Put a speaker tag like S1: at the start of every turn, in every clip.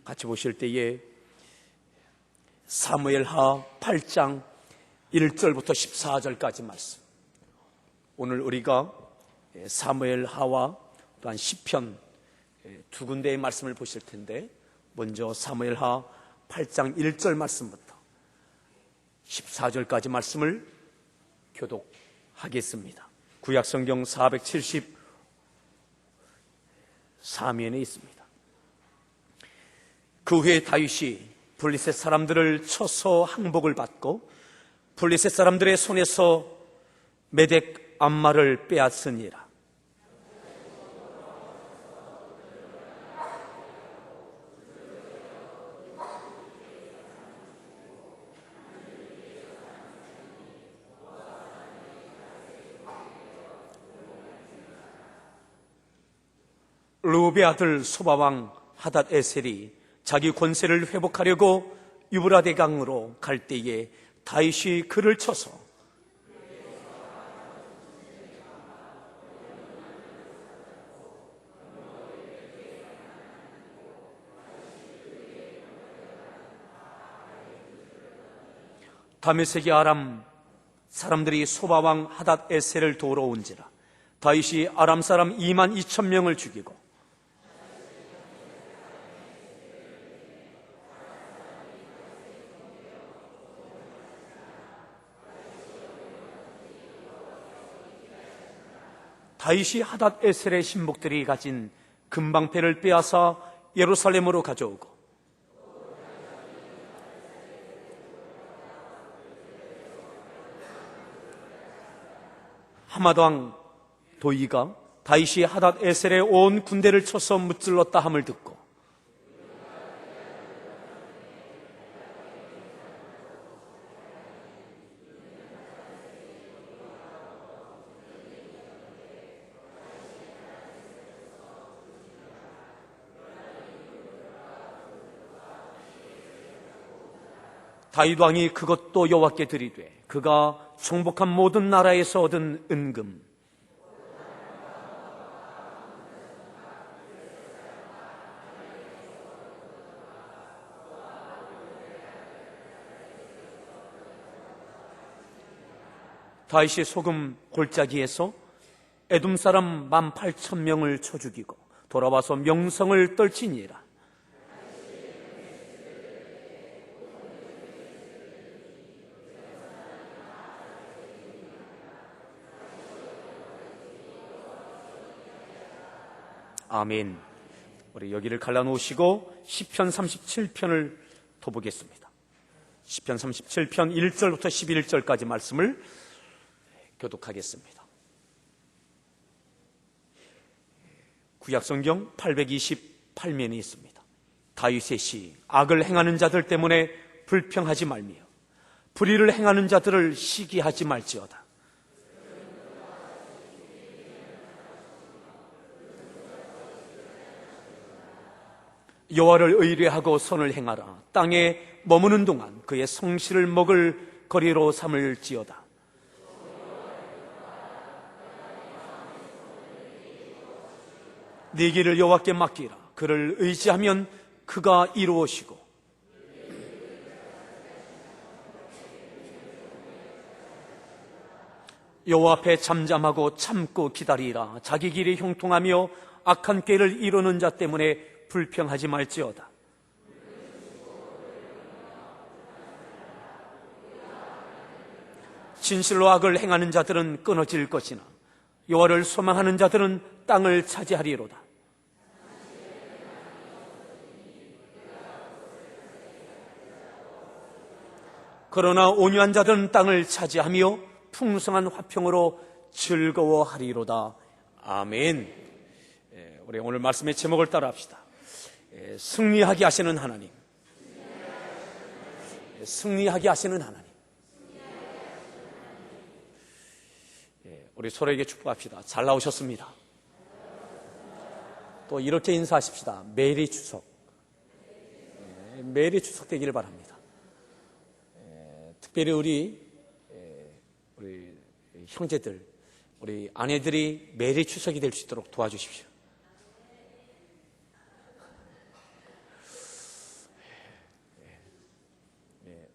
S1: 같이 보실 때에 사무엘하 8장 1절부터 14절까지 말씀, 오늘 우리가 사무엘하와 또한 시편 두 군데의 말씀을 보실 텐데, 먼저 사무엘하 8장 1절 말씀부터 14절까지 말씀을 교독하겠습니다. 구약성경 474면에 있습니다. 그 후에 다윗이 블레셋 사람들을 쳐서 항복을 받고 블레셋 사람들의 손에서 메덱 암마를 빼앗으니라. 르홉의 아들 소바왕 하닷 에셀이 자기 권세를 회복하려고 유브라데 강으로 갈 때에 다윗이 그를 쳐서 다메섹의 아람 사람들이 소바왕 하닷 에셀을 도우러 온지라. 다윗이 아람 사람 2만 2천 명을 죽이고 다윗이 하닷 에셀의 신복들이 가진 금방패를 빼앗아 예루살렘으로 가져오고 하맛왕 도이가 다윗이 하닷 에셀의 온 군대를 쳐서 무찔렀다 함을 듣고 다윗 왕이 그것도 여호와께 드리되 그가 정복한 모든 나라에서 얻은 은금 다윗이 소금 골짜기에서 에돔 사람 18,000명을 쳐 죽이고 돌아와서 명성을 떨치니라. 아멘. 우리 여기를 갈라놓으시고 시편 37편을 더 보겠습니다. 시편 37편 1절부터 11절까지 말씀을 교독하겠습니다. 구약성경 828면이 있습니다. 다윗의 시, 악을 행하는 자들 때문에 불평하지 말며 불의를 행하는 자들을 시기하지 말지어다. 여호와를 의뢰하고 선을 행하라. 땅에 머무는 동안 그의 성실을 먹을 거리로 삼을지어다. 네 길을 여호와께 맡기라. 그를 의지하면 그가 이루어지고 여호와 앞에 잠잠하고 참고 기다리라. 자기 길이 형통하며 악한 꾀를 이루는 자 때문에 불평하지 말지어다. 진실로 악을 행하는 자들은 끊어질 것이나 여호와를 소망하는 자들은 땅을 차지하리로다. 그러나 온유한 자들은 땅을 차지하며 풍성한 화평으로 즐거워하리로다. 아멘. 우리 오늘 말씀의 제목을 따라 합시다. 승리하게 하시는 하나님. 승리하게 하시는 하나님. 우리 서로에게 축복합시다. 잘 나오셨습니다. 또 이렇게 인사하십시다. 메리 추석. 메리 추석 되기를 바랍니다. 특별히 우리 형제들, 우리 아내들이 메리 추석이 될 수 있도록 도와주십시오.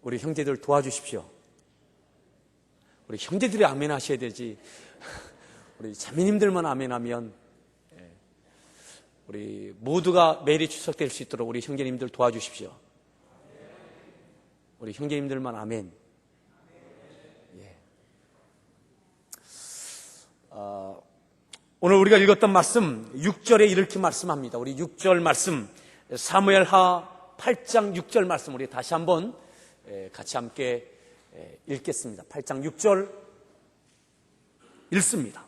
S1: 우리 형제들 도와주십시오. 우리 형제들이 아멘 하셔야 되지. 우리 자매님들만 아멘 하면 우리 모두가 매일이 추석될 수 있도록 우리 형제님들 도와주십시오. 우리 형제님들만 아멘. 예. 오늘 우리가 읽었던 말씀 6절에 이렇게 말씀합니다. 우리 6절 말씀 사무엘하 8장 6절 말씀 우리 다시 한번 같이 함께 읽겠습니다. 8장 6절 읽습니다.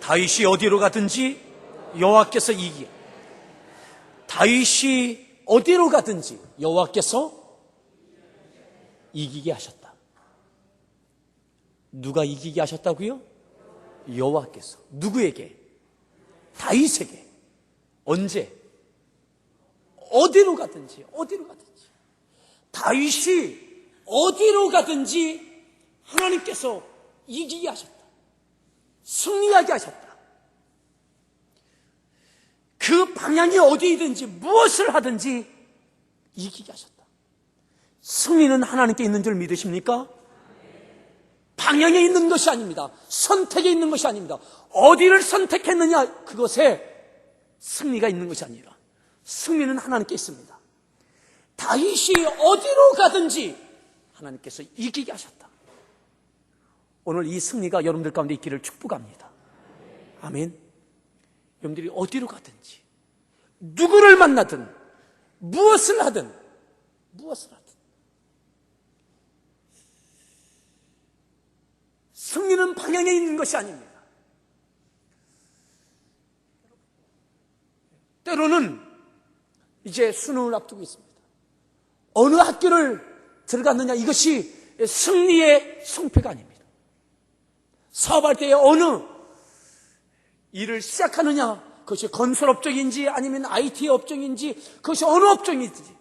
S1: 다윗이 어디로 가든지 여호와께서 이기게. 다윗이 어디로 가든지 여호와께서 이기게 하셨다. 누가 이기게 하셨다고요? 여호와께서. 누구에게? 다윗에게. 언제? 어디로 가든지. 다윗이 어디로 가든지 하나님께서 이기게 하셨다. 승리하게 하셨다. 그 방향이 어디이든지 무엇을 하든지 이기게 하셨다. 승리는 하나님께 있는 줄 믿으십니까? 방향에 있는 것이 아닙니다. 선택에 있는 것이 아닙니다. 어디를 선택했느냐, 그것에 승리가 있는 것이 아니라 승리는 하나님께 있습니다. 다윗이 어디로 가든지 하나님께서 이기게 하셨다. 오늘 이 승리가 여러분들 가운데 있기를 축복합니다. 아멘. 여러분들이 어디로 가든지 누구를 만나든 무엇을 하든 승리는 방향에 있는 것이 아닙니다. 때로는 이제 수능을 앞두고 있습니다. 어느 학교를 들어갔느냐, 이것이 승리의 성패가 아닙니다. 사업할 때에 어느 일을 시작하느냐, 그것이 건설업종인지 아니면 IT 업종인지 그것이 어느 업종인지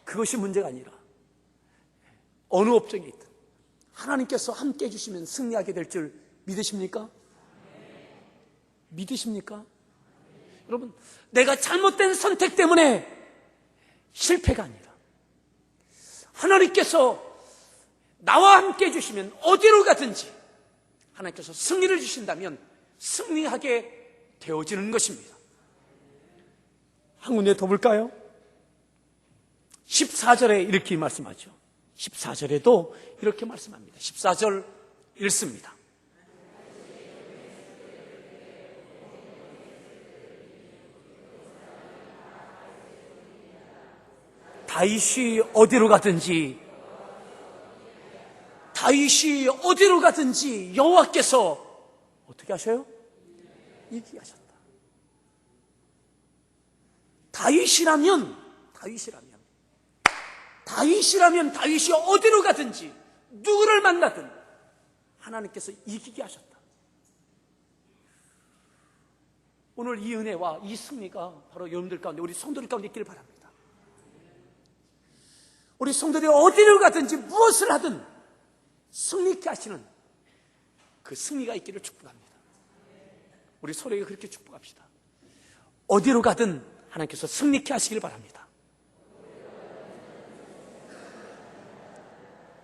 S1: 그것이 문제가 아니라 어느 업종에 있든 하나님께서 함께 해주시면 승리하게 될 줄 믿으십니까? 믿으십니까? 여러분, 내가 잘못된 선택 때문에 실패가 아니라 하나님께서 나와 함께 해주시면 어디로 가든지 하나님께서 승리를 주신다면 승리하게 되어지는 것입니다. 한 군데 더 볼까요? 14절에 이렇게 말씀하죠. 14절에도 이렇게 말씀합니다. 14절 읽습니다. 다윗이 어디로 가든지 여호와께서 어떻게 하셔요? 이기게 하셨다. 다윗이라면 다윗이 어디로 가든지 누구를 만나든 하나님께서 이기게 하셨다. 오늘 이 은혜와 이 승리가 바로 여러분들 가운데, 우리 성도들 가운데 있기를 바랍니다. 우리 성도들이 어디로 가든지 무엇을 하든 승리케 하시는 그 승리가 있기를 축복합니다. 우리 서로에게 그렇게 축복합시다. 어디로 가든 하나님께서 승리케 하시길 바랍니다.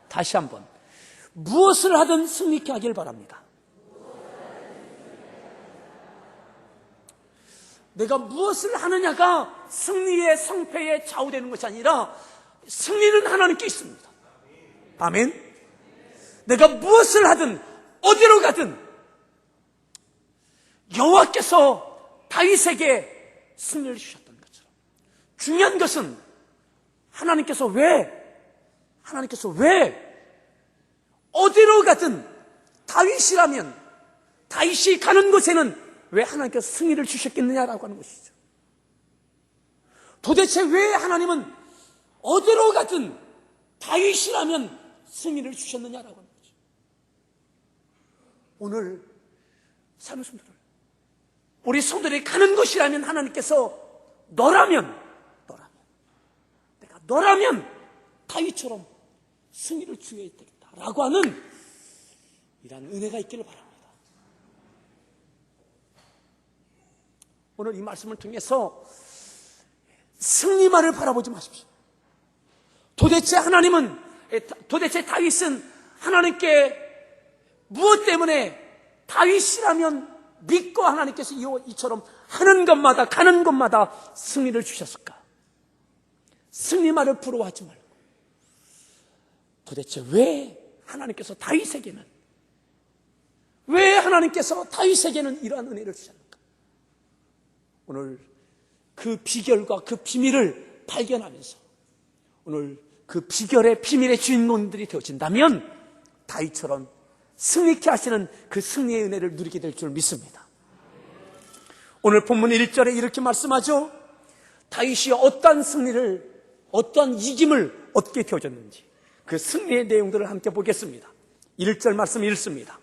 S1: 다시 한번, 무엇을 하든 승리케 하길 바랍니다. 내가 무엇을 하느냐가 승리의 성패에 좌우되는 것이 아니라 승리는 하나님께 있습니다. 아멘. 내가 무엇을 하든 어디로 가든 여호와께서 다윗에게 승리를 주셨던 것처럼, 중요한 것은 하나님께서 왜 어디로 가든 다윗이 가는 곳에는 왜 하나님께서 승리를 주셨겠느냐라고 하는 것이죠. 도대체 왜 하나님은 어디로 가든 다윗이라면 승리를 주셨느냐라고 하는 거죠. 오늘 사는 성도들, 우리 성도들이 가는 곳이라면 하나님께서 너라면 다윗처럼 승리를 주어야 되겠다라고 하는 이러한 은혜가 있기를 바랍니다. 오늘 이 말씀을 통해서 승리만을 바라보지 마십시오. 도대체 다윗은 하나님께 무엇 때문에 다윗이라면 믿고 하나님께서 이처럼 하는 것마다 가는 곳마다 승리를 주셨을까? 승리만을 부러워하지 말고 도대체 왜 하나님께서 다윗에게는 이러한 은혜를 주셨는가? 오늘 그 비결과 그 비밀을 발견하면서 오늘 그 비결의 비밀의 주인공들이 되어진다면 다윗처럼 승리케 하시는 그 승리의 은혜를 누리게 될 줄 믿습니다. 오늘 본문 1절에 이렇게 말씀하죠. 다윗이 어떠한 이김을 얻게 되어졌는지 그 승리의 내용들을 함께 보겠습니다. 1절 말씀 읽습니다.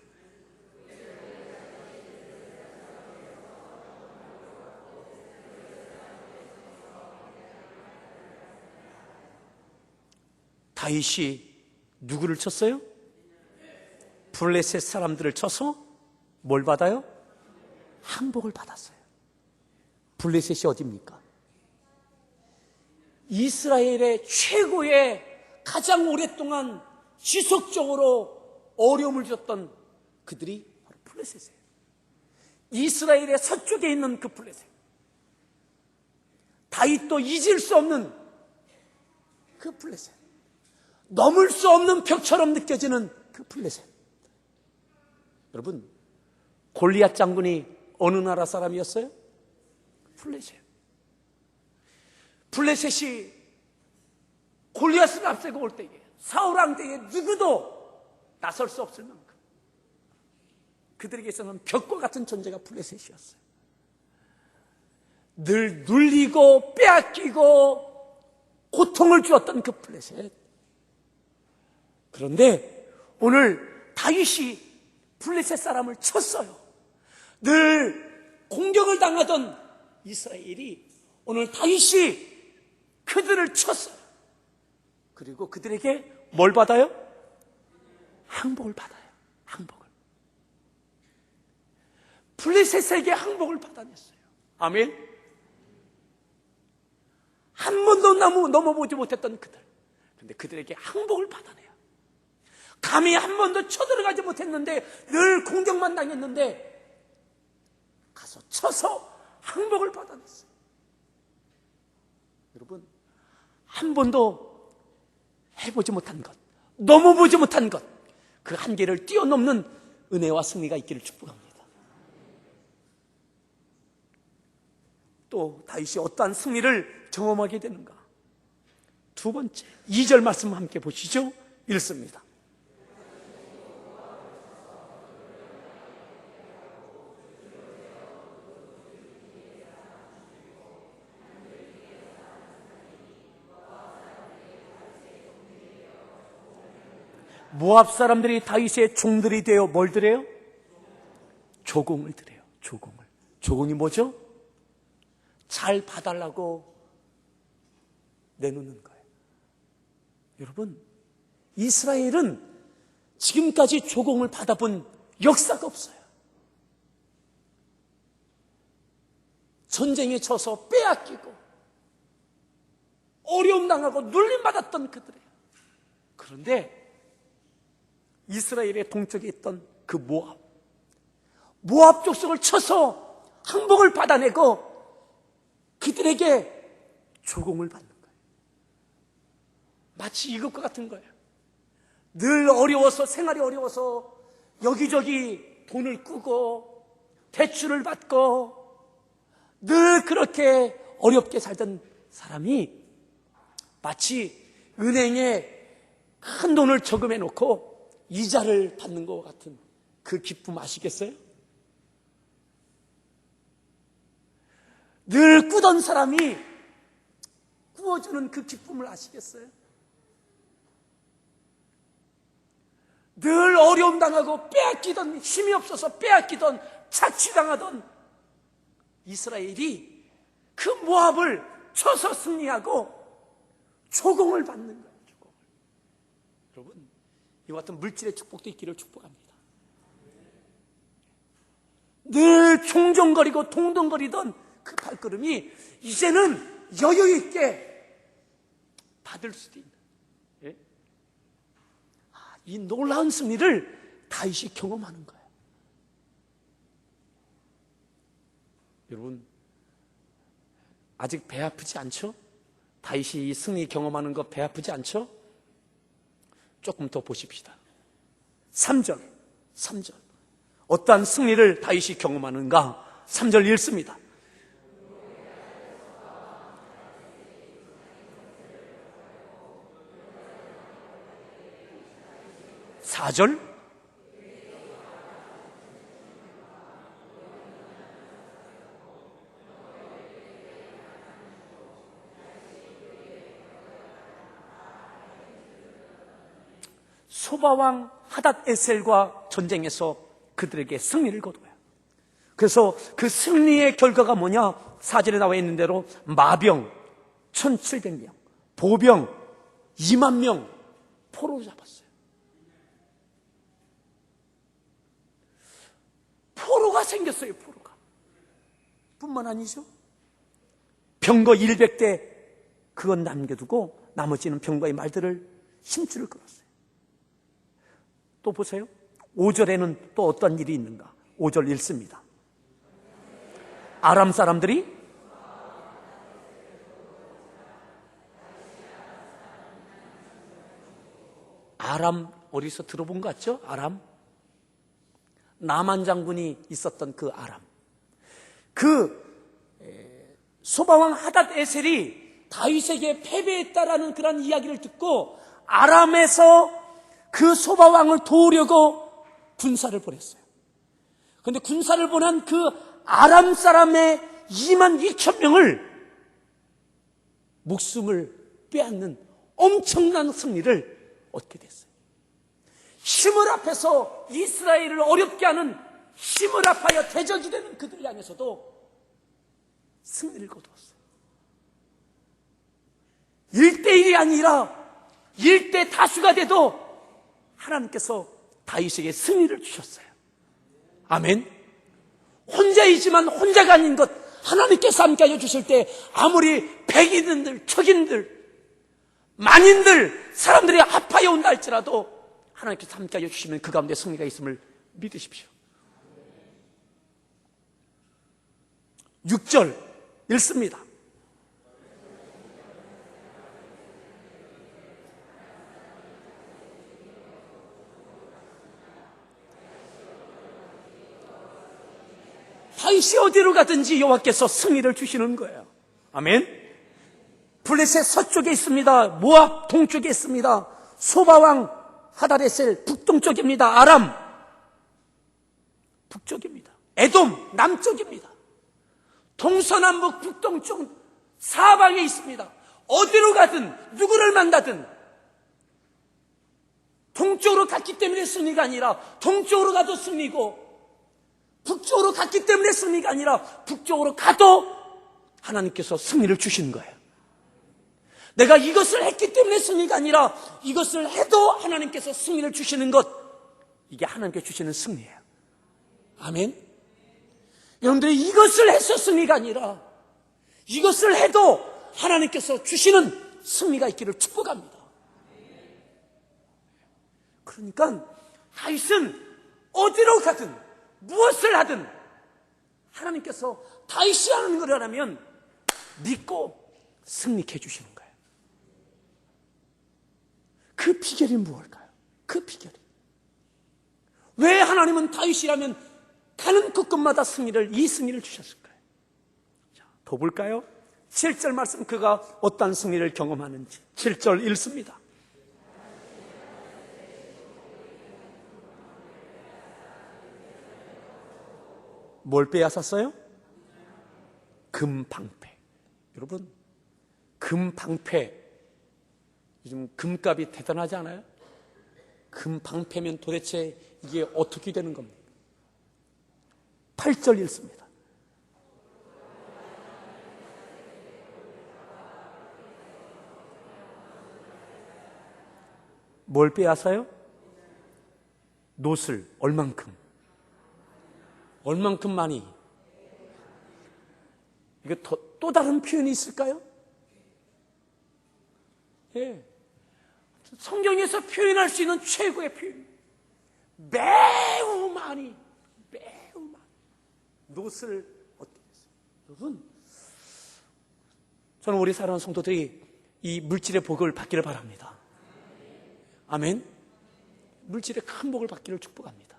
S1: 다윗이 누구를 쳤어요? 블레셋 사람들을 쳐서 뭘 받아요? 항복을 받았어요. 블레셋이 어디입니까? 이스라엘의 최고의 가장 오랫동안 지속적으로 어려움을 줬던 그들이 바로 블레셋이에요. 이스라엘의 서쪽에 있는 그 블레셋, 다윗도 잊을 수 없는 그 블레셋, 넘을 수 없는 벽처럼 느껴지는 그 블레셋. 여러분, 골리앗 장군이 어느 나라 사람이었어요? 블레셋. 블레셋이 골리앗을 앞세고 올 때에 사울 왕대에 누구도 나설 수 없을 만큼 그들에게서는 벽과 같은 존재가 블레셋이었어요. 늘 눌리고 빼앗기고 고통을 주었던 그 블레셋. 그런데 오늘 다윗이 블레셋 사람을 쳤어요. 늘 공격을 당하던 이스라엘이 오늘 다윗이 그들을 쳤어요. 그리고 그들에게 뭘 받아요? 항복을 받아요. 항복을. 블레셋에게 항복을 받아냈어요. 아멘. 한 번도 넘어보지 못했던 그들. 그런데 그들에게 항복을 받아내요. 감히 한 번도 쳐들어가지 못했는데 늘 공격만 당했는데 가서 쳐서 항복을 받아냈어요. 여러분, 한 번도 해보지 못한 것, 넘어보지 못한 것, 그 한계를 뛰어넘는 은혜와 승리가 있기를 축복합니다. 또 다윗이 어떠한 승리를 경험하게 되는가? 두 번째, 2절 말씀 함께 보시죠. 읽습니다. 모압 사람들이 다윗의 종들이 되어 뭘 드려요? 조공을 드려요. 조공을. 조공이 뭐죠? 잘 봐달라고 내놓는 거예요. 여러분, 이스라엘은 지금까지 조공을 받아본 역사가 없어요. 전쟁에 져서 빼앗기고 어려움 당하고 눌림받았던 그들이에요. 그런데 이스라엘의 동쪽에 있던 그 모압 족속을 쳐서 항복을 받아내고 그들에게 조공을 받는 거예요. 마치 이것과 같은 거예요. 늘 어려워서, 생활이 어려워서 여기저기 돈을 꾸고 대출을 받고 늘 그렇게 어렵게 살던 사람이 마치 은행에 큰 돈을 저금해 놓고 이자를 받는 것 같은 그 기쁨 아시겠어요? 늘 꾸던 사람이 꾸어주는 그 기쁨을 아시겠어요? 늘 어려움 당하고 빼앗기던, 힘이 없어서 빼앗기던, 착취당하던 이스라엘이 그 모압을 쳐서 승리하고 조공을 받는 거예요. 조공을. 여러분, 이와 같은 물질의 축복도 있기를 축복합니다. 늘 종종거리고 동동거리던 그 발걸음이 이제는 여유 있게 받을 수도 있는, 예? 이 놀라운 승리를 다윗이 경험하는 거예요. 여러분, 아직 배 아프지 않죠? 다윗이 이 승리 경험하는 거 배 아프지 않죠? 조금 더 보십시다. 3절. 어떠한 승리를 다윗이 경험하는가? 3절 읽습니다. 4절. 소바왕 하닷 에셀과 전쟁에서 그들에게 승리를 거둬요. 그래서 그 승리의 결과가 뭐냐? 4절에 나와 있는 대로 마병 1700명, 보병 2만 명 포로로 잡았어요. 포로가 생겼어요. 포로가. 뿐만 아니죠, 병거 100대 그건 남겨두고 나머지는 병거의 말들을 힘줄을 끌었어요. 또 보세요. 5절에는 또 어떤 일이 있는가? 5절 읽습니다. 아람 사람들이 아람, 어디서 들어본 것 같죠? 아람. 나만 장군이 있었던 그 아람. 소바왕 하닷 에셀이 다윗에게 패배했다라는 그런 이야기를 듣고 아람에서 그 소바왕을 도우려고 군사를 보냈어요. 그런데 군사를 보낸 그 아람 사람의 2만 2천 명을 목숨을 빼앗는 엄청난 승리를 얻게 됐어요. 힘을 합해서 이스라엘을 어렵게 하는, 힘을 합하여 대적이 되는 그들 향해서도 승리를 거두었어요. 1대1이 아니라 1대 다수가 돼도 하나님께서 다윗에게 승리를 주셨어요. 아멘. 혼자이지만 혼자가 아닌 것 하나님께서 함께하여 주실 때 아무리 백인들, 척인들, 만인들, 사람들이 합하여 온다 할지라도 하나님께서 함께하여 주시면 그 가운데 승리가 있음을 믿으십시오. 6절 읽습니다. 다윗이 어디로 가든지 여호와께서 승리를 주시는 거예요. 아멘. 블레셋 서쪽에 있습니다. 모압 동쪽에 있습니다. 소바왕 하닷에셀 북동쪽입니다. 아람 북쪽입니다. 에돔 남쪽입니다. 동서남북 북동쪽 사방에 있습니다. 어디로 가든 누구를 만나든 동쪽으로 갔기 때문에 승리가 아니라 동쪽으로 가도 승리고, 북쪽으로 갔기 때문에 승리가 아니라 북쪽으로 가도 하나님께서 승리를 주시는 거예요. 내가 이것을 했기 때문에 승리가 아니라 이것을 해도 하나님께서 승리를 주시는 것, 이게 하나님께 주시는 승리예요. 아멘. 여러분들이 이것을 해서 승리가 아니라 이것을 해도 하나님께서 주시는 승리가 있기를 축복합니다. 그러니까 다윗은 어디로 가든 무엇을 하든 하나님께서 다윗이 하는 걸 하면 믿고 승리케 해주시는 거예요. 그 비결이 무엇일까요? 그 비결이, 왜 하나님은 다윗이라면 가는 곳곳마다 이 승리를 주셨을까요? 자, 더 볼까요? 7절 말씀, 그가 어떤 승리를 경험하는지 7절 읽습니다. 뭘 빼앗았어요? 금방패. 여러분, 금방패, 요즘 금값이 대단하지 않아요? 금방패면 도대체 이게 어떻게 되는 겁니까? 8절 읽습니다. 뭘 빼앗아요? 놋을. 얼만큼 많이? 이거 또 다른 표현이 있을까요? 예. 성경에서 표현할 수 있는 최고의 표현. 매우 많이 놋을 얻게 됐어요. 여러분, 저는 우리 사랑하는 성도들이 이 물질의 복을 받기를 바랍니다. 아멘. 물질의 큰 복을 받기를 축복합니다.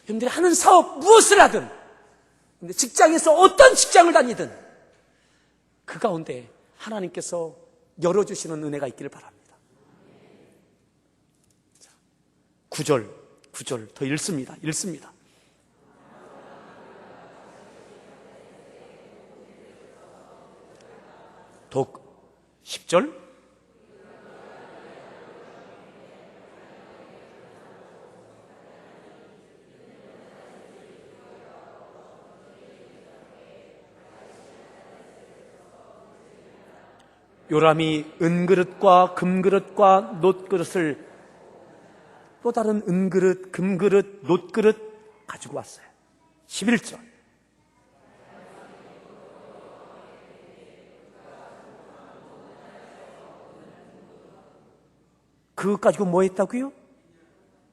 S1: 여러분들이 하는 사업 무엇을 하든, 직장에서 어떤 직장을 다니든 그 가운데 하나님께서 열어주시는 은혜가 있기를 바랍니다. 9절 더 읽습니다. 독 10절 요람이 은그릇과 금그릇과 놋그릇을 또 다른 은그릇, 금그릇, 놋그릇 가지고 왔어요. 11절 그것 가지고 뭐 했다고요?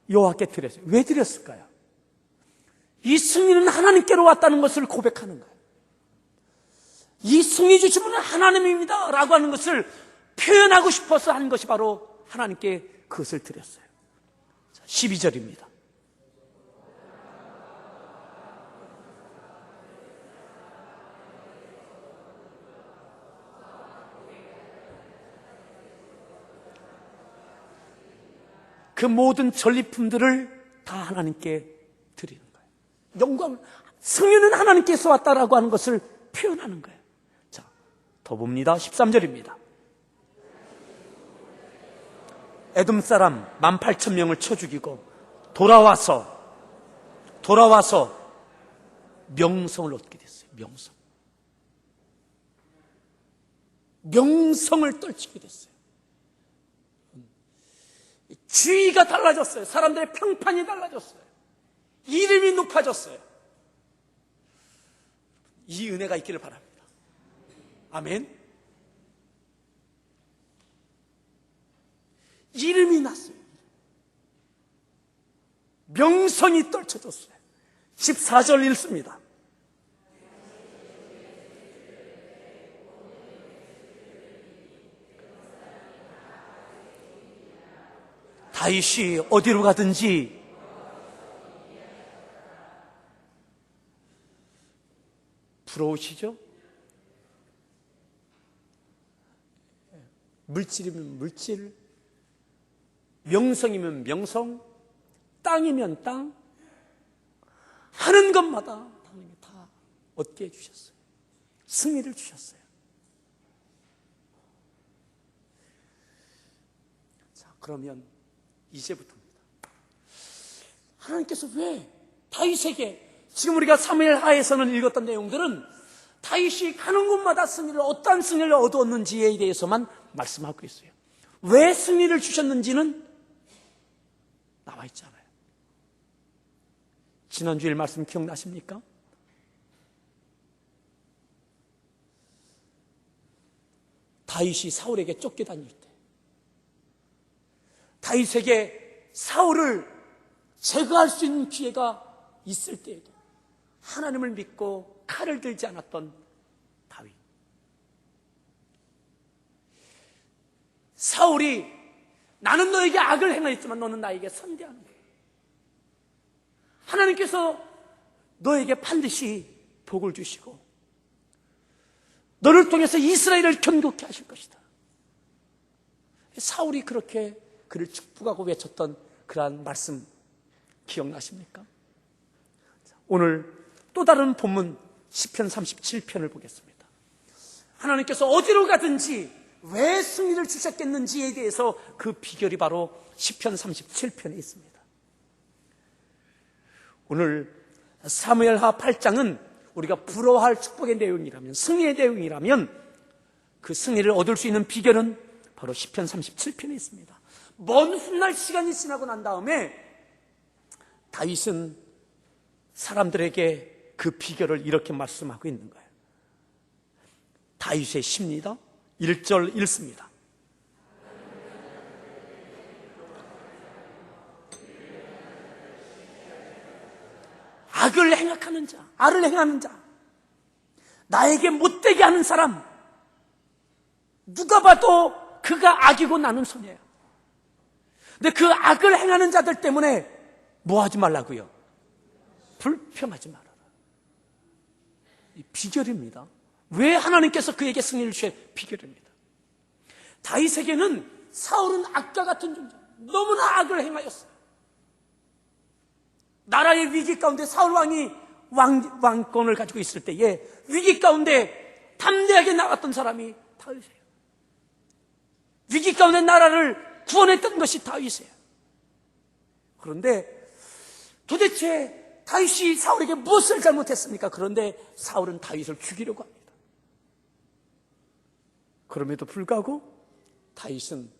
S1: 여호와께 드렸어요. 왜 드렸을까요? 이 승리는 하나님께로 왔다는 것을 고백하는 거예요. 이 승리 주신 분은 하나님입니다 라고 하는 것을 표현하고 싶어서 한 것이 바로 하나님께 그것을 드렸어요. 12절입니다. 그 모든 전리품들을 다 하나님께 드리는 거예요. 영광, 승리는 하나님께서 왔다라고 하는 것을 표현하는 거예요. 자, 더 봅니다. 13절입니다. 에돔 사람 18,000명을 쳐 죽이고 돌아와서 명성을 얻게 됐어요. 명성을 떨치게 됐어요. 주의가 달라졌어요. 사람들의 평판이 달라졌어요. 이름이 높아졌어요. 이 은혜가 있기를 바랍니다. 아멘. 이름이 났어요. 명성이 떨쳐졌어요. 14절 읽습니다. 다윗이 어디로 가든지 부러우시죠? 물질이면 물질, 명성이면 명성, 땅이면 땅, 하는 것마다 하나님이 다 얻게 해주셨어요. 승리를 주셨어요. 자, 그러면 이제부터입니다. 하나님께서 왜 다윗에게, 지금 우리가 사무엘 하에서는 읽었던 내용들은 다윗이 가는 곳마다 승리를, 어떠한 승리를 얻었는지에 대해서만 말씀하고 있어요. 왜 승리를 주셨는지는 나와 있지 않아요. 지난주일 말씀 기억나십니까? 다윗이 사울에게 쫓겨다닐 때, 다윗에게 사울을 제거할 수 있는 기회가 있을 때에도 하나님을 믿고 칼을 들지 않았던 다윗. 사울이 나는 너에게 악을 행하였지만 너는 나에게 선대하는 거야. 하나님께서 너에게 반드시 복을 주시고 너를 통해서 이스라엘을 견고케 하실 것이다. 사울이 그렇게 그를 축복하고 외쳤던 그러한 말씀 기억나십니까? 오늘 또 다른 본문 시편 37편을 보겠습니다. 하나님께서 어디로 가든지 왜 승리를 주셨겠는지에 대해서 그 비결이 바로 시편 37편에 있습니다. 오늘 사무엘하 8장은 우리가 부러워할 축복의 내용이라면, 승리의 내용이라면 그 승리를 얻을 수 있는 비결은 바로 시편 37편에 있습니다. 먼 훗날 시간이 지나고 난 다음에 다윗은 사람들에게 그 비결을 이렇게 말씀하고 있는 거예요. 다윗의 시입니다. 1절 읽습니다. 악을 행하는 자, 악을 행하는 자, 나에게 못되게 하는 사람, 누가 봐도 그가 악이고 나는 선이에요. 근데 그 악을 행하는 자들 때문에 뭐 하지 말라고요? 불평하지 말아라. 이 비결입니다. 왜 하나님께서 그에게 승리를 주셔야 비결입니다. 다윗에게는 사울은 악과 같은 존재, 너무나 악을 행하였어요. 나라의 위기 가운데 사울 왕이 왕권을 가지고 있을 때에 위기 가운데 담대하게 나갔던 사람이 다윗이에요. 위기 가운데 나라를 구원했던 것이 다윗이에요. 그런데 도대체 다윗이 사울에게 무엇을 잘못했습니까? 그런데 사울은 다윗을 죽이려고 합니다. 그럼에도 불구하고 다윗은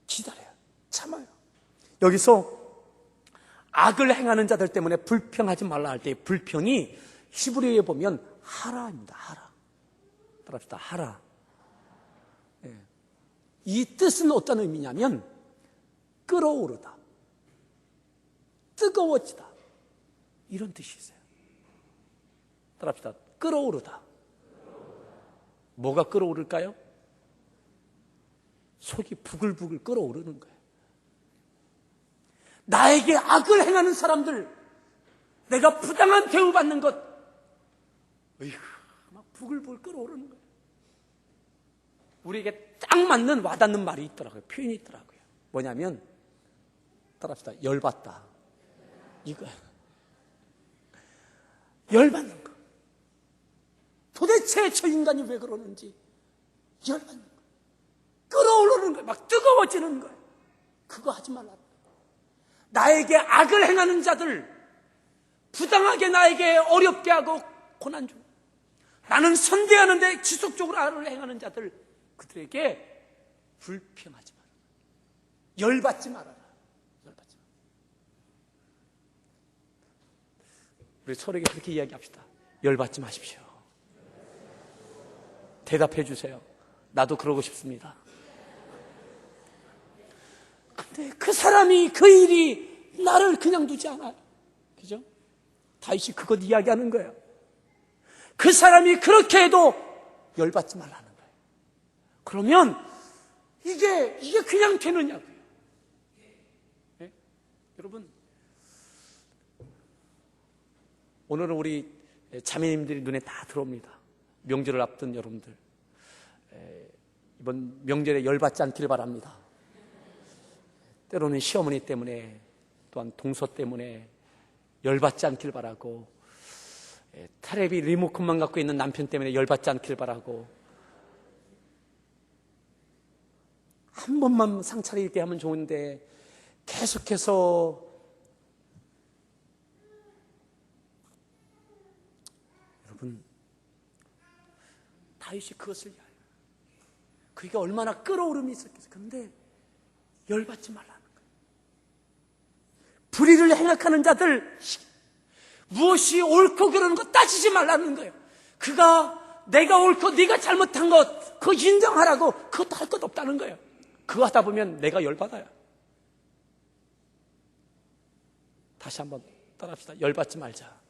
S1: 기다려요. 참아요. 여기서 악을 행하는 자들 때문에 불평하지 말라 할 때 불평이 히브리어에 보면 하라입니다. 하라. 따라합시다. 하라. 네. 이 뜻은 어떤 의미냐면 끓어오르다, 뜨거워지다, 이런 뜻이 있어요. 따라합시다. 끓어오르다. 뭐가 끓어오를까요? 속이 부글부글 끓어오르는 거예요. 나에게 악을 행하는 사람들, 내가 부당한 대우받는 것, 막 부글부글 끓어오르는 거예요. 우리에게 딱 맞는 와닿는 말이 있더라고요. 표현이 있더라고요. 뭐냐면, 따라합시다. 열받다. 이거예요. 열받는 거. 도대체 저 인간이 왜 그러는지 열받는 거. 끓어오르는 거예요. 막 뜨거워지는 거예요. 그거 하지 말라. 나에게 악을 행하는 자들, 부당하게 나에게 어렵게 하고 고난 중, 나는 선대하는데 지속적으로 악을 행하는 자들, 그들에게 불평하지 마라. 열받지 말아라. 열받지 마라. 우리 서로에게 그렇게 이야기합시다. 열받지 마십시오. 대답해 주세요. 나도 그러고 싶습니다. 근데 그 사람이, 그 일이 나를 그냥 두지 않아요. 그죠? 다윗이 그것 이야기하는 거예요. 그 사람이 그렇게 해도 열받지 말라는 거예요. 그러면 이게 그냥 되느냐고요. 네? 여러분, 오늘은 우리 자매님들이 눈에 다 들어옵니다. 명절을 앞둔 여러분들, 이번 명절에 열받지 않기를 바랍니다. 때로는 시어머니 때문에, 또한 동서 때문에 열받지 않길 바라고, 테레비 리모컨만 갖고 있는 남편 때문에 열받지 않길 바라고, 한 번만 상차리게 하면 좋은데 계속해서 여러분, 다윗이 그것을 그게 얼마나 끓어오름이 있었겠어요. 그런데 열받지 말라는 거예요. 불의를 행악하는 자들, 무엇이 옳고 그러는 거 따지지 말라는 거예요. 내가 옳고 네가 잘못한 것 그거 인정하라고, 그것도 할 것 없다는 거예요. 그거 하다 보면 내가 열받아요. 다시 한번 따라합시다. 열받지 말자.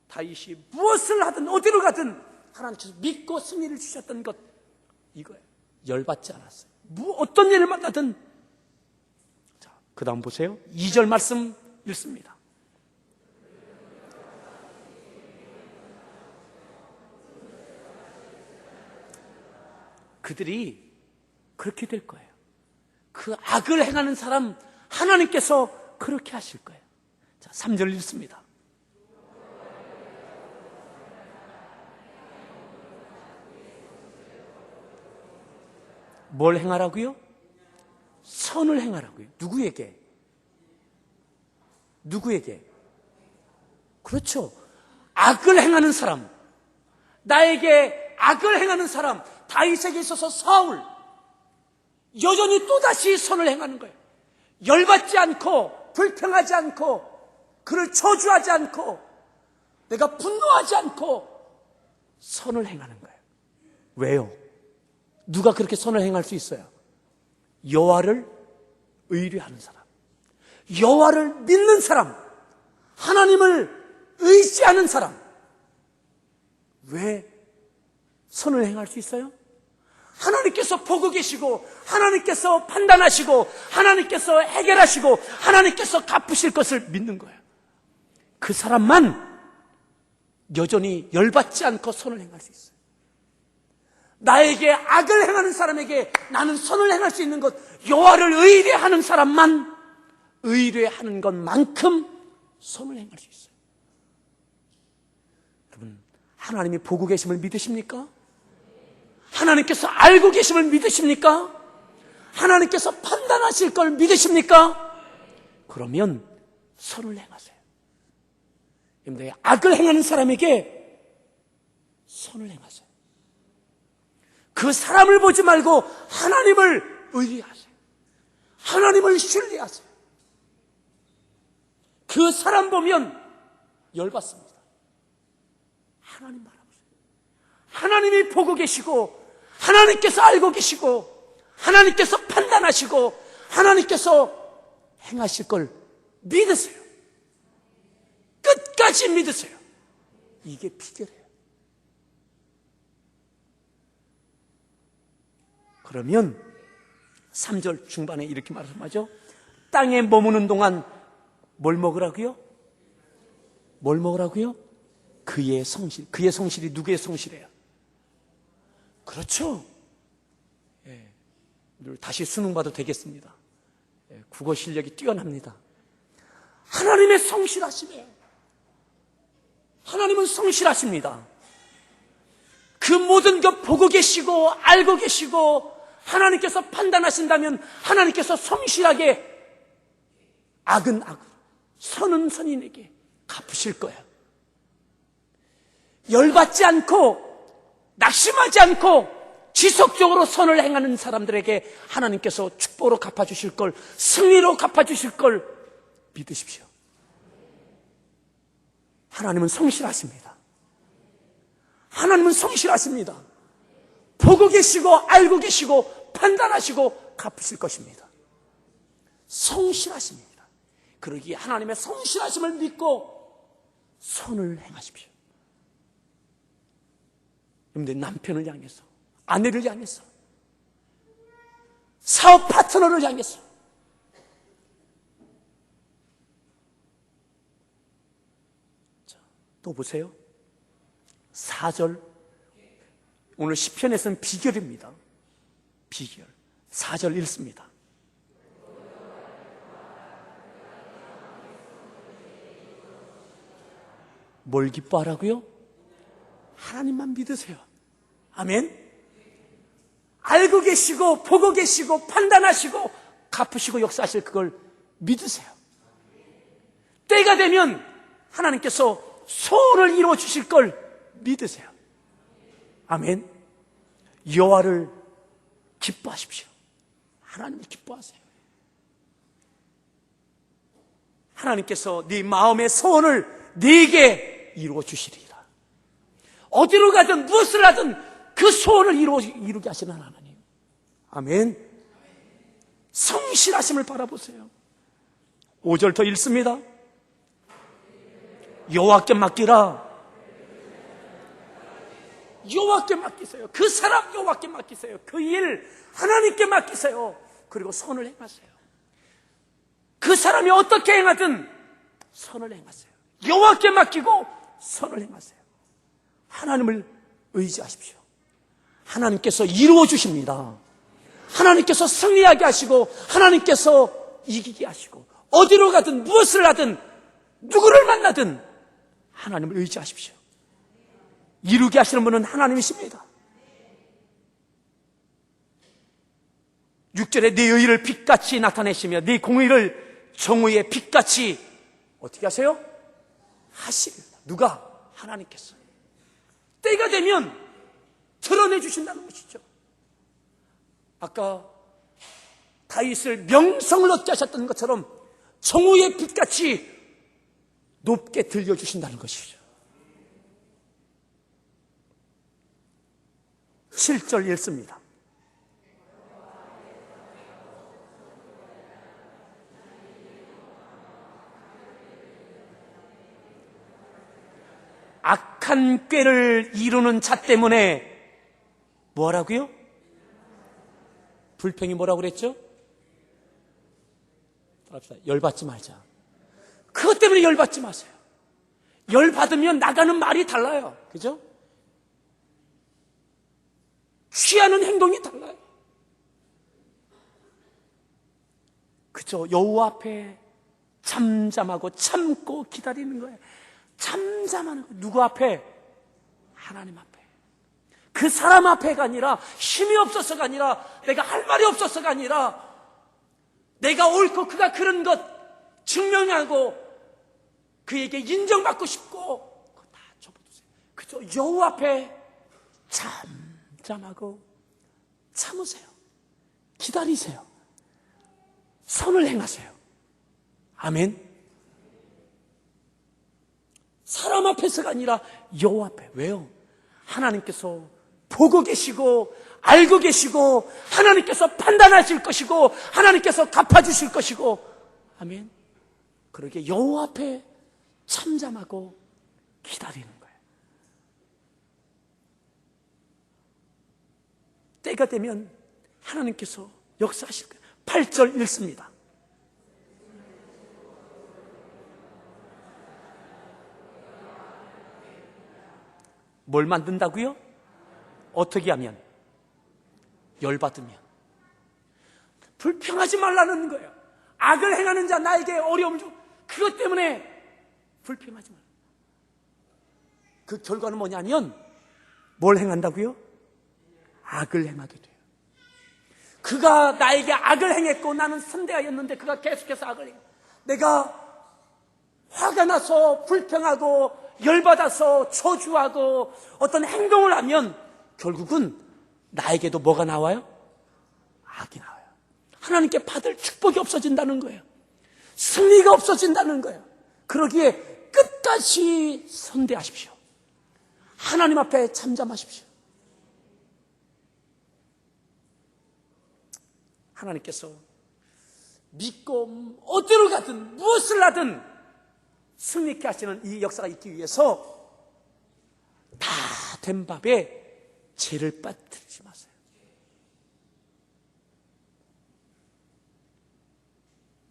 S1: 다윗이 무엇을 하든 어디로 가든 하나님께서 믿고 승리를 주셨던 것, 이거예요. 열받지 않았어요. 어떤 일을 만나든. 자, 그 다음 보세요. 2절 말씀 읽습니다. 그들이 그렇게 될 거예요. 그 악을 행하는 사람 하나님께서 그렇게 하실 거예요. 자, 3절 읽습니다. 뭘 행하라고요? 선을 행하라고요. 누구에게? 그렇죠. 악을 행하는 사람, 나에게 악을 행하는 사람, 다윗에게 있어서 사울, 여전히 또다시 선을 행하는 거예요. 열받지 않고, 불평하지 않고, 그를 저주하지 않고, 내가 분노하지 않고 선을 행하는 거예요. 왜요? 누가 그렇게 선을 행할 수 있어요? 여호와를 의뢰하는 사람, 여호와를 믿는 사람, 하나님을 의지하는 사람. 왜 선을 행할 수 있어요? 하나님께서 보고 계시고, 하나님께서 판단하시고, 하나님께서 해결하시고, 하나님께서 갚으실 것을 믿는 거예요. 그 사람만 여전히 열받지 않고 선을 행할 수 있어요. 나에게 악을 행하는 사람에게 나는 선을 행할 수 있는 것, 여호와를 의뢰하는 사람만 의뢰하는 것만큼 선을 행할 수 있어요. 여러분, 하나님이 보고 계심을 믿으십니까? 하나님께서 알고 계심을 믿으십니까? 하나님께서 판단하실 걸 믿으십니까? 그러면 선을 행하세요. 여러분들, 악을 행하는 사람에게 선을 행하세요. 그 사람을 보지 말고 하나님을 의뢰하세요. 하나님을 신뢰하세요. 그 사람 보면 열받습니다. 하나님 바라보세요. 하나님이 보고 계시고, 하나님께서 알고 계시고, 하나님께서 판단하시고, 하나님께서 행하실 걸 믿으세요. 끝까지 믿으세요. 이게 비결이에요. 그러면 3절 중반에 이렇게 말씀하죠. 땅에 머무는 동안 뭘 먹으라고요? 뭘 먹으라고요? 그의 성실. 그의 성실이 누구의 성실이에요? 그렇죠. 예, 다시 수능 봐도 되겠습니다. 예, 국어 실력이 뛰어납니다. 하나님의 성실하심이에요. 하나님은 성실하십니다. 그 모든 것 보고 계시고 알고 계시고 하나님께서 판단하신다면 하나님께서 성실하게 악은 악으로, 선은 선인에게 갚으실 거예요. 열받지 않고 낙심하지 않고 지속적으로 선을 행하는 사람들에게 하나님께서 축복으로 갚아주실 걸, 승리로 갚아주실 걸 믿으십시오. 하나님은 성실하십니다. 하나님은 성실하십니다. 보고 계시고 알고 계시고 판단하시고 갚으실 것입니다. 성실하십니다. 그러기에 하나님의 성실하심을 믿고 선을 행하십시오. 여러분들, 남편을 향해서, 아내를 향해서, 사업 파트너를 향해서 자, 또 보세요. 4절, 오늘 시편에서는 비결입니다. 비결. 4절 읽습니다. 뭘 기뻐하라고요? 하나님만 믿으세요. 아멘. 알고 계시고 보고 계시고 판단하시고 갚으시고 역사하실 그걸 믿으세요. 때가 되면 하나님께서 소원을 이루어 주실 걸 믿으세요. 아멘. 여호와를 기뻐하십시오. 하나님을 기뻐하세요. 하나님께서 네 마음의 소원을 네게 이루어 주시리라. 어디로 가든 무엇을 하든 그 소원을 이루게 하시는 하나님. 아멘. 성실하심을 바라보세요. 5절 더 읽습니다. 여호와께 맡기라. 여호와께 맡기세요. 그 사람 여호와께 맡기세요. 그 일 하나님께 맡기세요. 그리고 선을 행하세요. 그 사람이 어떻게 행하든 선을 행하세요. 여호와께 맡기고 선을 행하세요. 하나님을 의지하십시오. 하나님께서 이루어 주십니다. 하나님께서 승리하게 하시고 하나님께서 이기게 하시고 어디로 가든 무엇을 하든 누구를 만나든 하나님을 의지하십시오. 이루게 하시는 분은 하나님이십니다. 6절에 네 의를 빛같이 나타내시며 네 공의를 정오의 빛같이 어떻게 하세요? 하시리라. 누가? 하나님께서. 때가 되면 드러내 주신다는 것이죠. 아까 다윗을 명성을 얻게 하셨던 것처럼 정오의 빛같이 높게 들려주신다는 것이죠. 7절 읽습니다. 악한 꾀를 이루는 자 때문에 뭐라고요? 불평이 뭐라고 그랬죠? 열받지 말자. 그것 때문에 열받지 마세요. 열받으면 나가는 말이 달라요. 그죠? 취하는 행동이 달라요. 그죠? 여호와 앞에 잠잠하고 참고 기다리는 거예요. 잠잠하는 거예요. 누구 앞에? 하나님 앞에. 그 사람 앞에가 아니라, 힘이 없어서가 아니라, 내가 할 말이 없어서가 아니라, 내가 옳고 그가 그런 것 증명하고 그에게 인정받고 싶고, 그거 다 접어두세요. 그죠? 여호와 앞에 잠잠하고 참으세요. 기다리세요. 선을 행하세요. 아멘. 사람 앞에서가 아니라 여호와 앞에. 왜요? 하나님께서 보고 계시고 알고 계시고 하나님께서 판단하실 것이고 하나님께서 갚아주실 것이고. 아멘. 그러게 여호와 앞에 참잠하고 기다리는 거예요. 때가 되면 하나님께서 역사하실 거예요. 8절 읽습니다. 뭘 만든다고요? 어떻게 하면? 열받으면. 불평하지 말라는 거예요. 악을 행하는 자 나에게 어려움 주. 그것 때문에 불평하지 말라. 그 결과는 뭐냐면 뭘 행한다고요? 악을 행하게 돼요. 그가 나에게 악을 행했고 나는 선대하였는데 그가 계속해서 악을 행해. 내가 화가 나서 불평하고 열받아서 저주하고 어떤 행동을 하면 결국은 나에게도 뭐가 나와요? 악이 나와요. 하나님께 받을 축복이 없어진다는 거예요. 승리가 없어진다는 거예요. 그러기에 끝까지 선대하십시오. 하나님 앞에 잠잠하십시오. 하나님께서 믿고 어디로 가든 무엇을 하든 승리케 하시는 이 역사가 있기 위해서 다 된 밥에 죄를 빠뜨리지 마세요.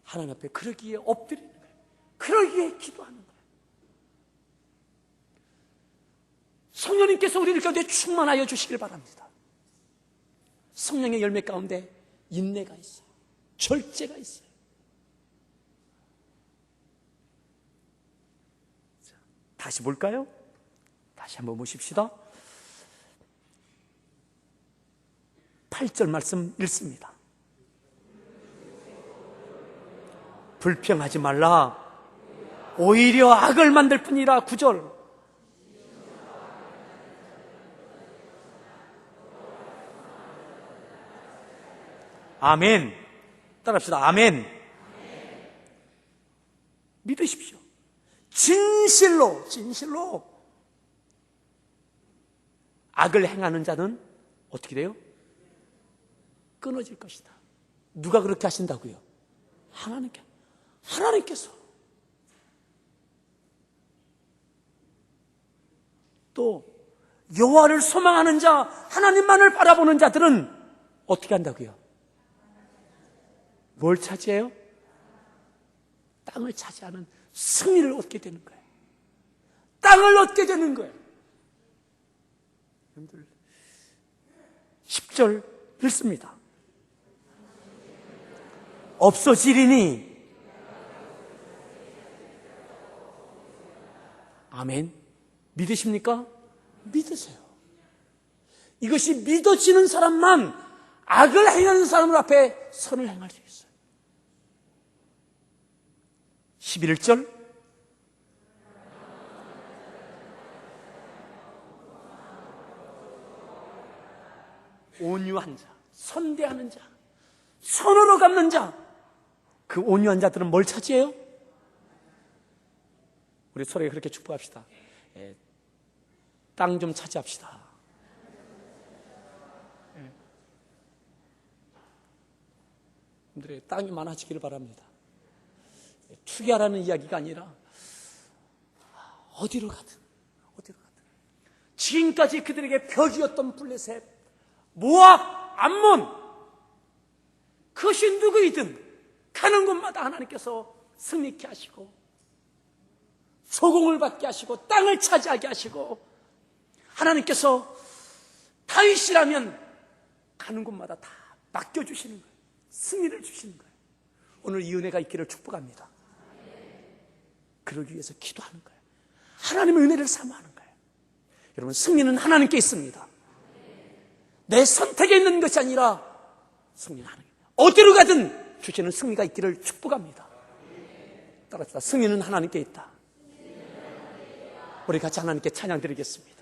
S1: 하나님 앞에 그러기에 엎드리는 거예요. 그러기에 기도하는 거예요. 성령님께서 우리를 가운데 충만하여 주시길 바랍니다. 성령의 열매 가운데 인내가 있어요. 절제가 있어요. 자, 다시 볼까요? 다시 한번 보십시다. 8절 말씀 읽습니다. 불평하지 말라. 오히려 악을 만들 뿐이라. 9절. 아멘. 따라합시다. 아멘. 믿으십시오. 진실로 악을 행하는 자는 어떻게 돼요? 끊어질 것이다. 누가 그렇게 하신다고요? 하나님께서. 또 여호와를 소망하는 자, 하나님만을 바라보는 자들은 어떻게 한다고요? 뭘 차지해요? 땅을 차지하는 승리를 얻게 되는 거예요. 땅을 얻게 되는 거예요. 여러분들 10절 읽습니다. 없어지리니. 아멘. 믿으십니까? 믿으세요. 이것이 믿어지는 사람만 악을 행하는 사람 앞에 선을 행할 수 있어요. 11절. 온유한 자, 선대하는 자, 선으로 갚는 자. 그 온유한 자들은 뭘 차지해요? 우리 서로에게 그렇게 축복합시다. 땅 좀 차지합시다. 여러분들의 땅이 많아지기를 바랍니다. 투기하라는 이야기가 아니라 어디로 가든 지금까지 그들에게 벽이었던 블레셋, 모압, 암몬, 그것이 누구이든 가는 곳마다 하나님께서 승리케 하시고 소공을 받게 하시고 땅을 차지하게 하시고, 하나님께서 다윗이라면 가는 곳마다 다 맡겨주시는 거예요. 승리를 주시는 거예요. 오늘 이 은혜가 있기를 축복합니다. 그러기 위해서 기도하는 거예요. 하나님의 은혜를 사모하는 거예요. 여러분, 승리는 하나님께 있습니다. 내 선택에 있는 것이 아니라 승리는 하나님. 어디로 가든 주시는 승리가 있기를 축복합니다. 따라서 승리는 하나님께 있다. 우리 같이 하나님께 찬양 드리겠습니다.